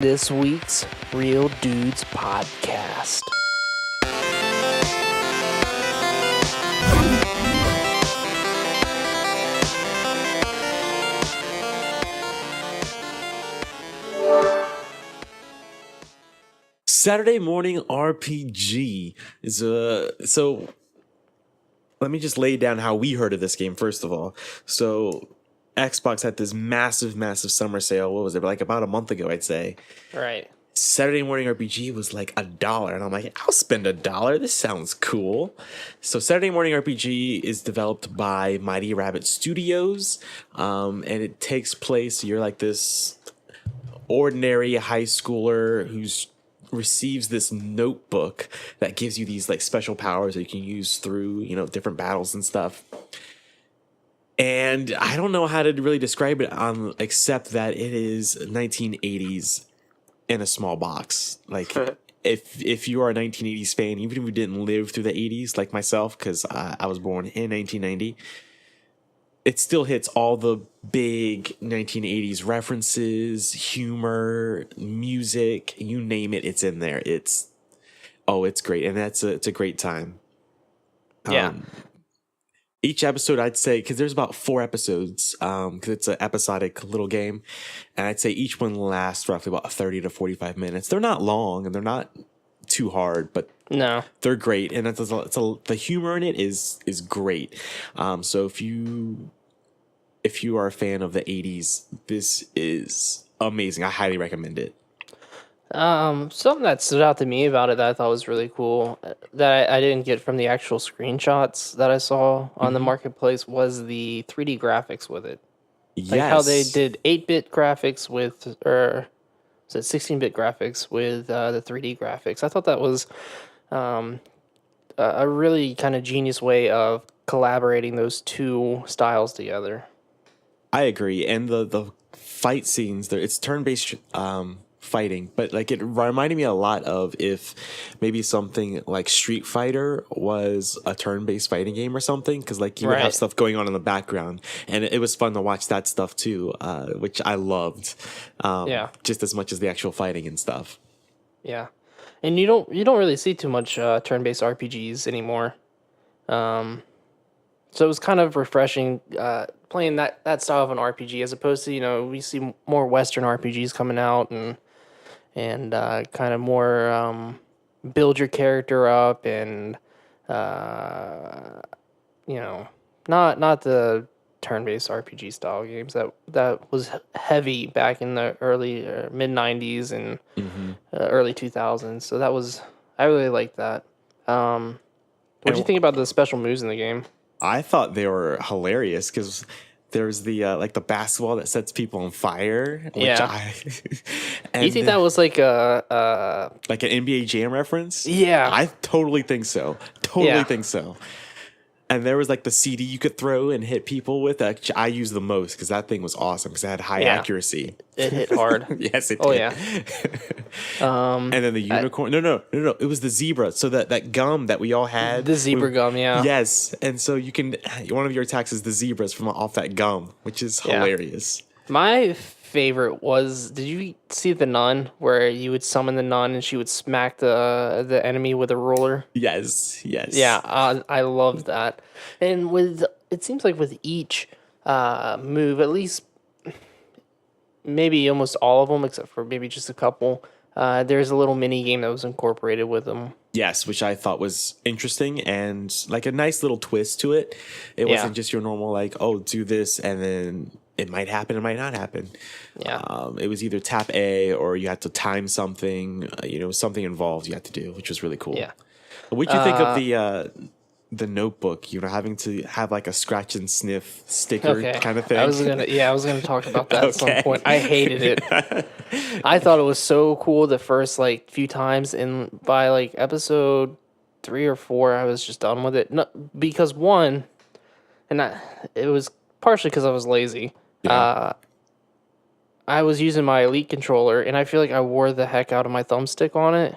This week's Real Dudes Podcast. Saturday Morning RPG is so let me just lay down how we heard of this game first of all. So Xbox had this massive summer sale. What was it? Like about a month ago, I'd say. Right. Saturday Morning RPG was like $1, and I'm like, I'll spend $1. This sounds cool. So Saturday Morning RPG is developed by Mighty Rabbit Studios, and it takes place. You're like this ordinary high schooler who's receives this notebook that gives you these like special powers that you can use through different battles and stuff. And I don't know how to really describe it except that it is 1980s in a small box. Like if you are a 1980s fan, even if you didn't live through the 80s like myself, because I was born in 1990, it still hits all the big 1980s references, humor, music, you name it, it's in there. It's great, and it's a great time. Yeah. Each episode, I'd say, because there's about 4 episodes, because it's an episodic little game, and I'd say each one lasts roughly about 30 to 45 minutes. They're not long, and they're not too hard, but No. they're great, and the humor in it is great. So if you are a fan of the 80s, this is amazing. I highly recommend it. Something that stood out to me about it that I thought was really cool that I didn't get from the actual screenshots that I saw on the marketplace was the 3D graphics with it. Yes. Like how they did 8-bit graphics with, or was it 16-bit graphics with the 3D graphics. I thought that was a really kind of genius way of collaborating those two styles together. I agree. And the fight scenes there, it's turn-based fighting, but like it reminded me a lot of if maybe something like Street Fighter was a turn-based fighting game or something, because like you would have stuff going on in the background, and it was fun to watch that stuff too, which I loved. Just as much as the actual fighting and stuff. Yeah. And you don't really see too much turn-based RPGs anymore. So it was kind of refreshing playing that style of an RPG as opposed to, we see more Western RPGs coming out and kind of more build your character up and not the turn-based RPG style games that was heavy back in the early mid 90s and early 2000s. So I really liked that. What do you think about the special moves in the game? I thought they were hilarious because there's the like the basketball that sets people on fire. Do you think that was like an NBA Jam reference? Yeah, I totally think so. Think so. And there was like the CD you could throw and hit people with. I used the most because that thing was awesome because it had high accuracy. It hit hard. Yes, it did. Oh yeah. And then the unicorn. No. It was the zebra. So that gum that we all had. The zebra gum, yeah. Yes. And so one of your attacks is the zebras from off that gum, which is hilarious. My favorite was, did you see the nun where you would summon the nun and she would smack the enemy with a ruler? Yes. Yeah, I loved that. And it seems like with each move, at least maybe almost all of them, except for maybe just a couple, there's a little mini game that was incorporated with them. Yes, which I thought was interesting and like a nice little twist to it. It wasn't just your normal like, oh, do this and then it might happen, it might not happen. Yeah. It was either tap A or you had to time something, something involved you had to do, which was really cool. Yeah. What'd you think of the notebook, having to have like a scratch and sniff sticker kind of thing? I was gonna talk about that at some point. I hated it. I thought it was so cool the first like few times, and by like episode 3 or 4, I was just done with it. No, because one, it was partially because I was lazy. Yeah. I was using my Elite controller, and I feel like I wore the heck out of my thumbstick on it.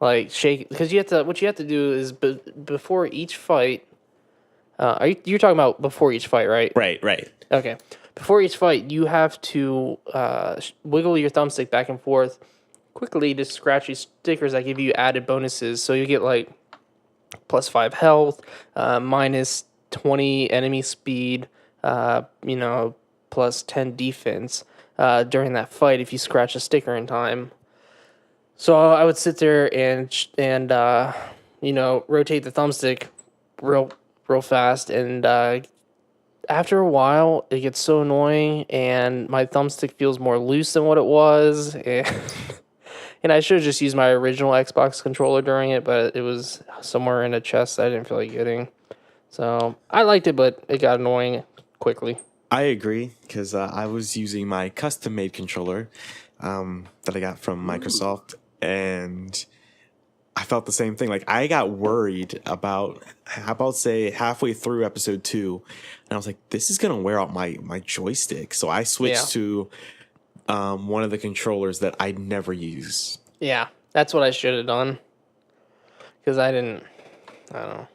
Like shake, because what you have to do is before each fight. You're talking about before each fight, right? Right. Okay. before each fight, you have to wiggle your thumbstick back and forth quickly to scratch these stickers that give you added bonuses. So you get like +5 health, -20 enemy speed, +10 defense during that fight if you scratch a sticker in time. So I would sit there and rotate the thumbstick real fast, and after a while it gets so annoying, and my thumbstick feels more loose than what it was, and I should have just used my original Xbox controller during it, but it was somewhere in a chest I didn't feel like getting. So I liked it, but it got annoying quickly. I agree, because I was using my custom-made controller that I got from Microsoft, and I felt the same thing. Like, I got worried about say halfway through episode 2, and I was like, this is gonna wear out my joystick. So I switched to one of the controllers that I never use. Yeah, that's what I should have done, because I don't know.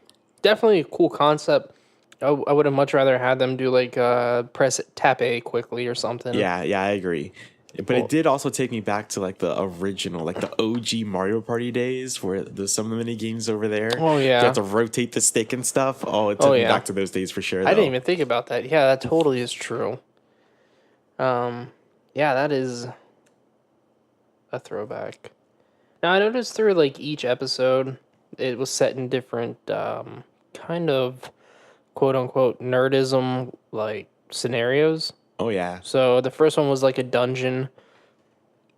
Definitely a cool concept. I would have much rather had them do like tap A quickly or something. Yeah, I agree. But it did also take me back to like the original, like the OG Mario Party days, where there's some of the mini games over there. Oh yeah, you have to rotate the stick and stuff. Oh, it took me back to those days for sure. I didn't even think about that. Yeah, that totally is true. Yeah, that is a throwback. Now I noticed through like each episode, it was set in different kind of quote unquote nerdism like scenarios. Oh yeah. So the first one was like a dungeon.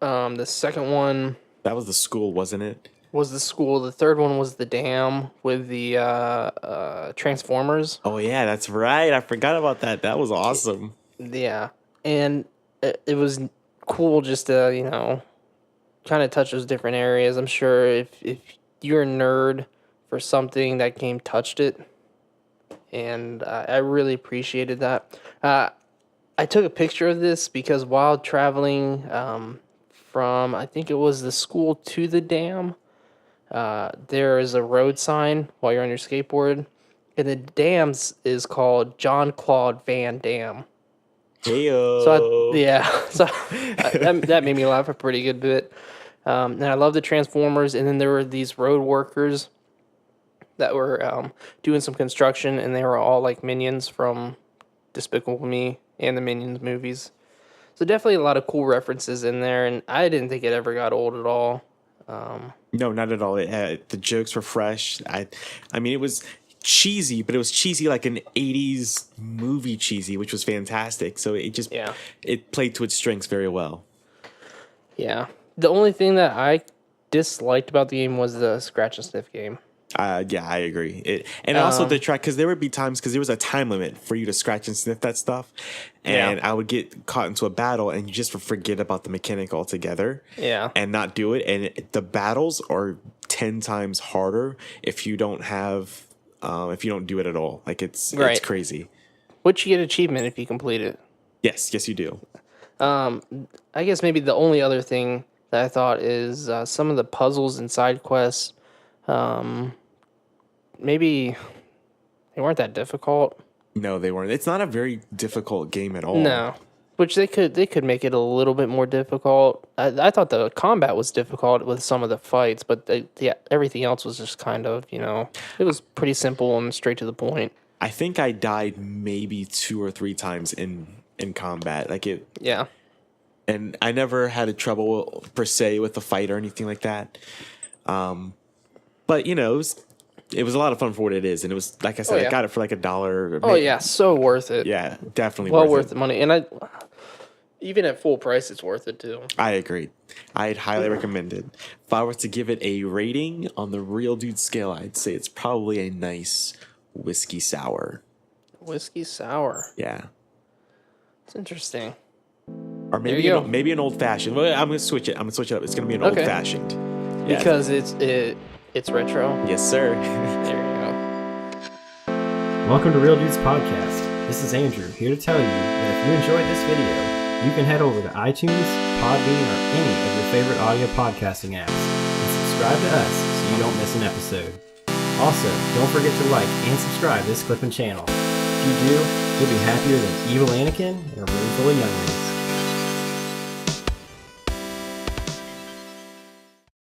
The second one, that was the school, wasn't it? Was the school. The third one was the dam with the Transformers. Oh yeah, that's right. I forgot about that. That was awesome. Yeah, and it was cool just to kind of touch those different areas. I'm sure if you're a nerd for something, that game touched it, and I really appreciated that. I took a picture of this because while traveling from, I think it was the school to the dam, there is a road sign while you're on your skateboard, and the dam is called John Claude Van Damme. Heyo. So that made me laugh a pretty good bit. And I love the Transformers, and then there were these road workers that were doing some construction, and they were all like minions from Despicable Me and the Minions movies. So definitely a lot of cool references in there, and I didn't think it ever got old at all. No, not at all. The jokes were fresh. I mean, it was cheesy, but it was cheesy like an 80s movie cheesy, which was fantastic. So it just it played to its strengths very well. Yeah. The only thing that I disliked about the game was the scratch and sniff game. Yeah, I agree. Also the track, because there would be times, because there was a time limit for you to scratch and sniff that stuff, and I would get caught into a battle and you just forget about the mechanic altogether, and not do it. And the battles are 10 times harder if you don't have, if you don't do it at all. Like it's crazy. Which you get achievement if you complete it. Yes, you do. I guess maybe the only other thing that I thought is some of the puzzles and side quests. Maybe they weren't that difficult. No, they weren't. It's not a very difficult game at all. No, which they could make it a little bit more difficult. I thought the combat was difficult with some of the fights, but everything else was just kind of it was pretty simple and straight to the point. I think I died maybe 2 or 3 times in combat. Like it. Yeah. And I never had a trouble per se with the fight or anything like that. But it was a lot of fun for what it is, and it was, like I said, I got it for like $1. Oh yeah, so worth it. Yeah, definitely well worth the money, and even at full price, it's worth it too. I agree. I'd highly recommend it. If I were to give it a rating on the Real Dude scale, I'd say it's probably a nice whiskey sour. Whiskey sour. Yeah, it's interesting. Or maybe an old fashioned. Well, I'm gonna switch it. up. It's gonna be an old fashioned. Yeah. Because it's retro. Yes, sir. There you go. Welcome to Real Dudes Podcast. This is Andrew, here to tell you that if you enjoyed this video, you can head over to iTunes, Podbean, or any of your favorite audio podcasting apps and subscribe to us so you don't miss an episode. Also, don't forget to like and subscribe this clip and channel. If you do, You'll be happier than evil Anakin in a room full of younglings.